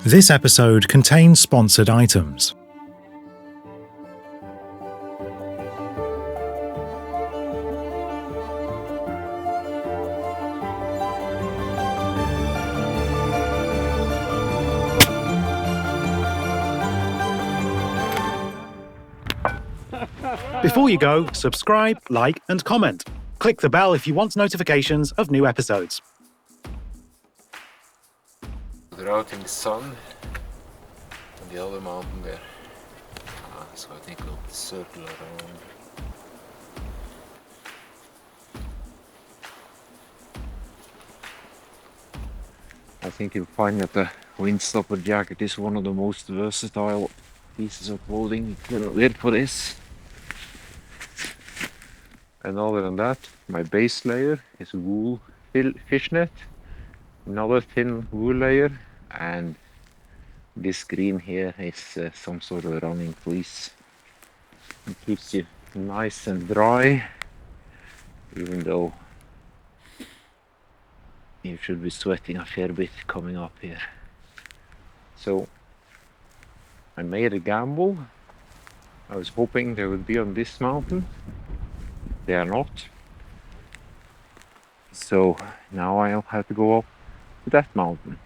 This episode contains sponsored items. Before you go, subscribe, like, and comment. Click the bell if you want notifications of new episodes. They're out in the sun on the other mountain there. So I think we'll circle around. I think you'll find that the windstopper jacket is one of the most versatile pieces of clothing you can wear for this. And other than that, my base layer is wool fishnet, another thin wool layer, and this green here is some sort of running fleece. It keeps you nice and dry, even though you should be sweating a fair bit coming up here. So I made a gamble. I was hoping they would be on this mountain. They are not. So now I'll have to go up to that mountain.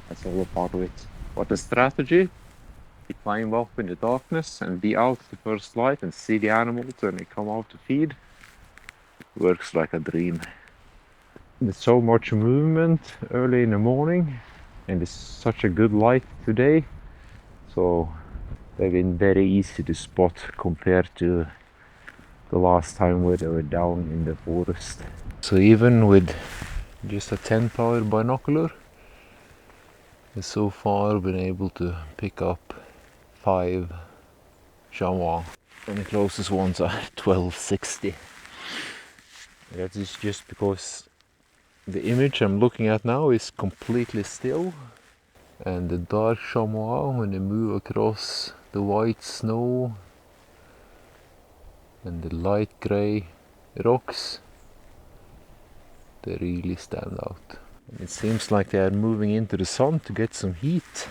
That's all a part of it. But the strategy, to climb up in the darkness and be out the first light and see the animals when they come out to feed, works like a dream. There's so much movement early in the morning and it's such a good light today, so they've been very easy to spot compared to the last time where they were down in the forest. So even with just a 10 power binocular, I've so far been able to pick up 5 chamois, and the closest ones are 1260. That is just because the image I'm looking at now is completely still, and the dark chamois, when they move across the white snow and the light grey rocks, they really stand out. And it seems like they are moving into the sun to get some heat,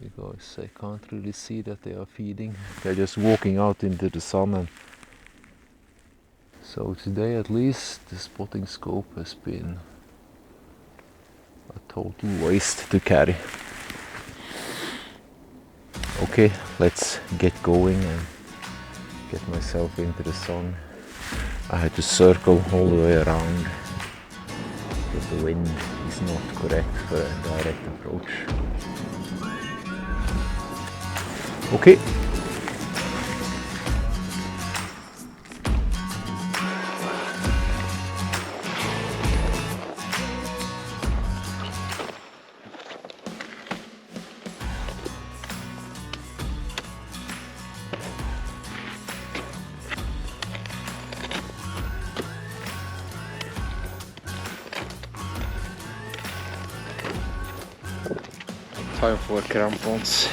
because I can't really see that they are feeding. They're just walking out into the sun. And so today at least the spotting scope has been a total waste to carry. Okay, let's get going and get myself into the sun. I had to circle all the way around because the wind is not correct for a direct approach. Okay. Time for crampons.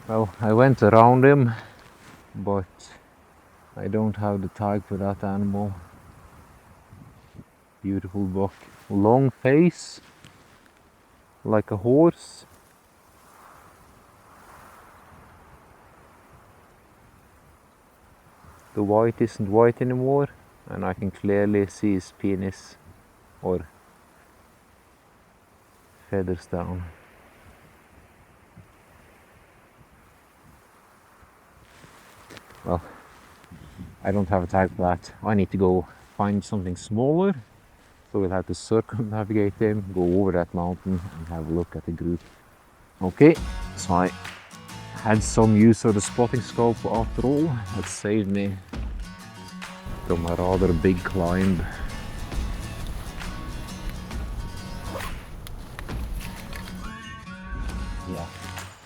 Well, I went around him, but I don't have the tag for that animal. Beautiful buck. Long face, like a horse. The white isn't white anymore, and I can clearly see his penis or feathers down. Well, I don't have a tag for that. I need to go find something smaller, so we'll have to circumnavigate them, go over that mountain and have a look at the group. Okay, so I Had some use of the spotting scope after all. That saved me from a rather big climb. Yeah,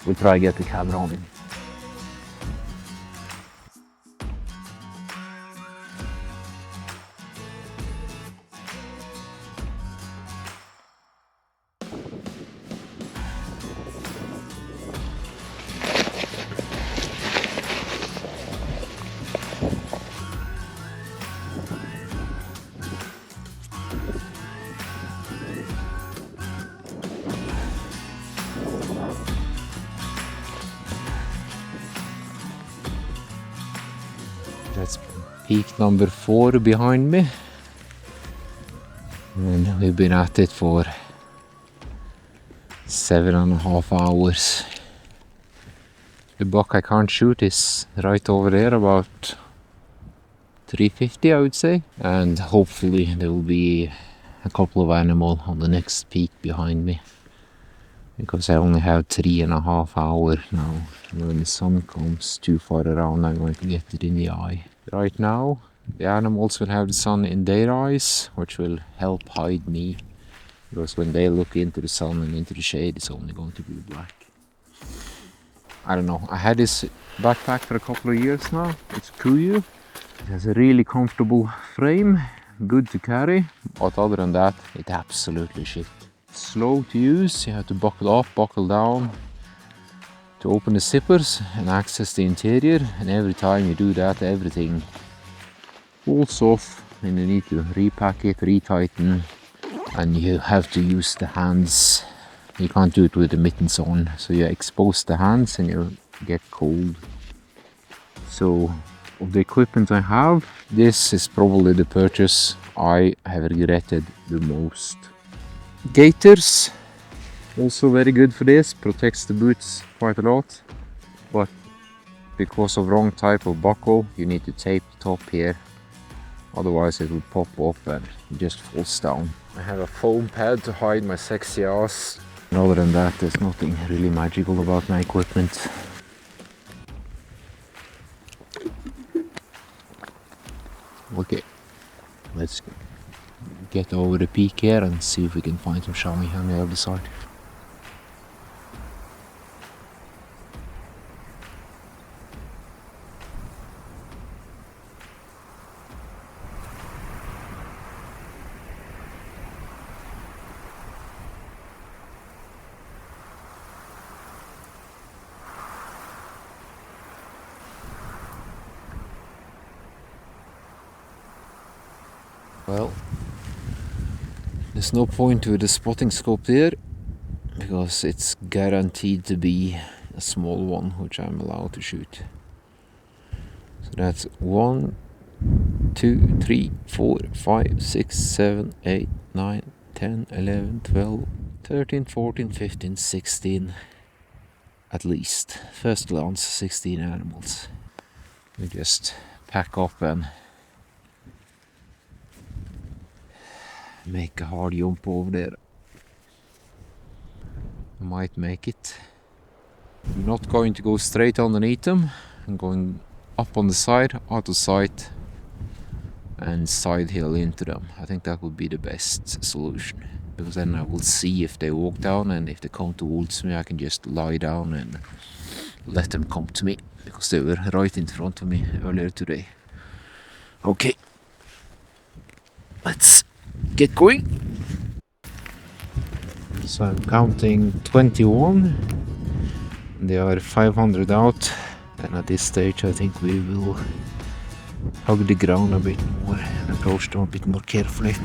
we'll try to get the camera on him. That's peak number 4 behind me, and we've been at it for 7.5 hours. The buck I can't shoot is right over there, about 350 I would say, and hopefully there will be a couple of animals on the next peak behind me, because I only have 3.5 hours now. When the sun comes too far around, I'm going to get it in the eye. Right now the animals will have the sun in their eyes, which will help hide me, because when they look into the sun and into the shade, it's only going to be black. I don't know, I had this backpack for a couple of years now. It's Kuyu. It has a really comfortable frame, good to carry, but other than that, it's absolutely shit. Slow to use, you have to buckle up, buckle down to open the zippers and access the interior, and every time you do that, everything falls off and you need to repack it, retighten, and you have to use the hands. You can't do it with the mittens on, so you expose the hands and you get cold. So of the equipment I have, this is probably the purchase I have regretted the most. Gaiters, also very good for this, protects the boots quite a lot, but because of wrong type of buckle, you need to tape the top here, otherwise it will pop off and it just falls down. I have a foam pad to hide my sexy ass, and other than that, there's nothing really magical about my equipment. Okay, let's get over the peak here and see if we can find some chamois on the other side. Well, there's no point with the spotting scope there, because it's guaranteed to be a small one which I'm allowed to shoot. So that's 1, 2, 3, 4, 5, 6, 7, 8, 9, 10, 11, 12, 13, 14, 15, 16 at least. First glance, 16 animals. We just pack up and make a hard jump over there. I might make it. I'm not going to go straight underneath them. I'm going up on the side, out of sight, and side hill into them. I think that would be the best solution, because then I will see if they walk down, and if they come towards me, I can just lie down and let them come to me, because they were right in front of me earlier today. Okay, let's get going. So I'm counting 21. They are 500 out, and at this stage I think we will hug the ground a bit more and approach them a bit more carefully.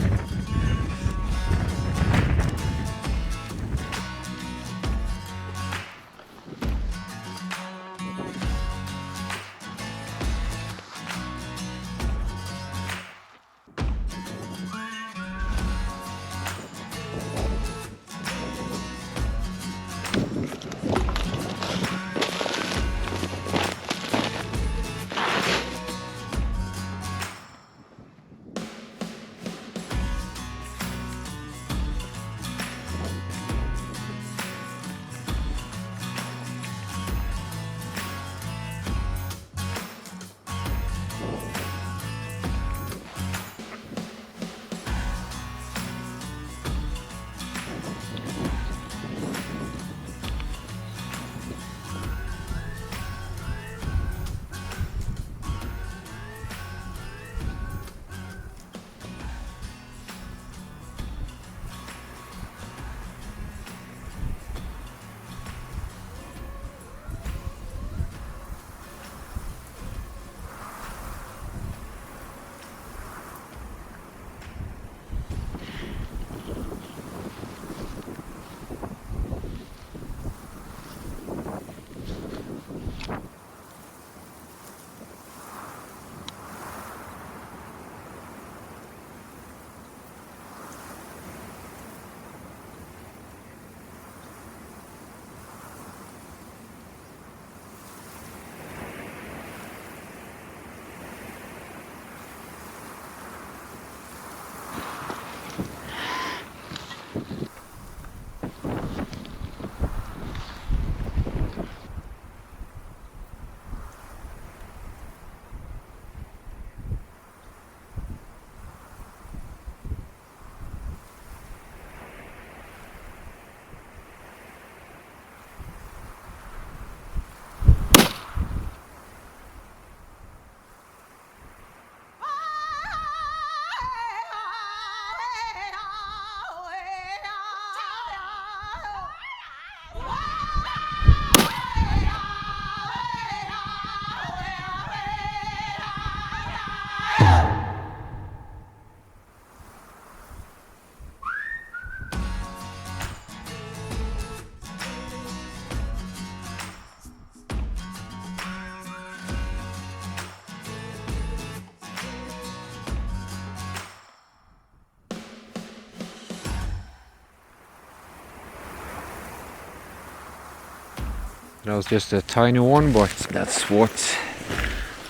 That was just a tiny one, but that's what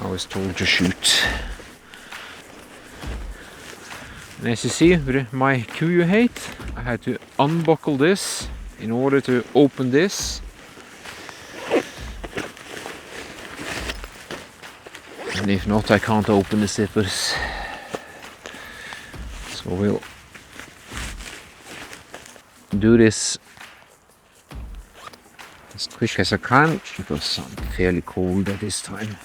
I was told to shoot. And as you see, with my Q8, I had to unbuckle this in order to open this. And if not, I can't open the zippers. So we'll do this as quick as I can, because I'm fairly cold at this time.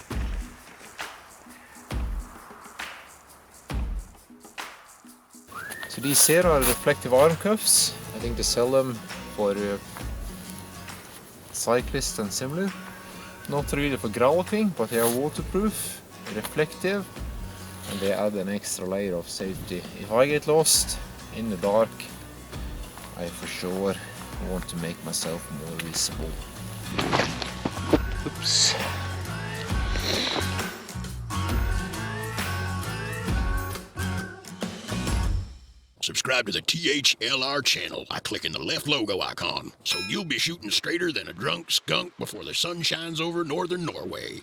So these here are reflective arm cuffs. I think they sell them for cyclists and similar. Not really for galloping, but they are waterproof, reflective, and they add an extra layer of safety. If I get lost in the dark, I for sure want to make myself more visible. Oops. Subscribe to the THLR channel by clicking the left logo icon, so you'll be shooting straighter than a drunk skunk before the sun shines over northern Norway.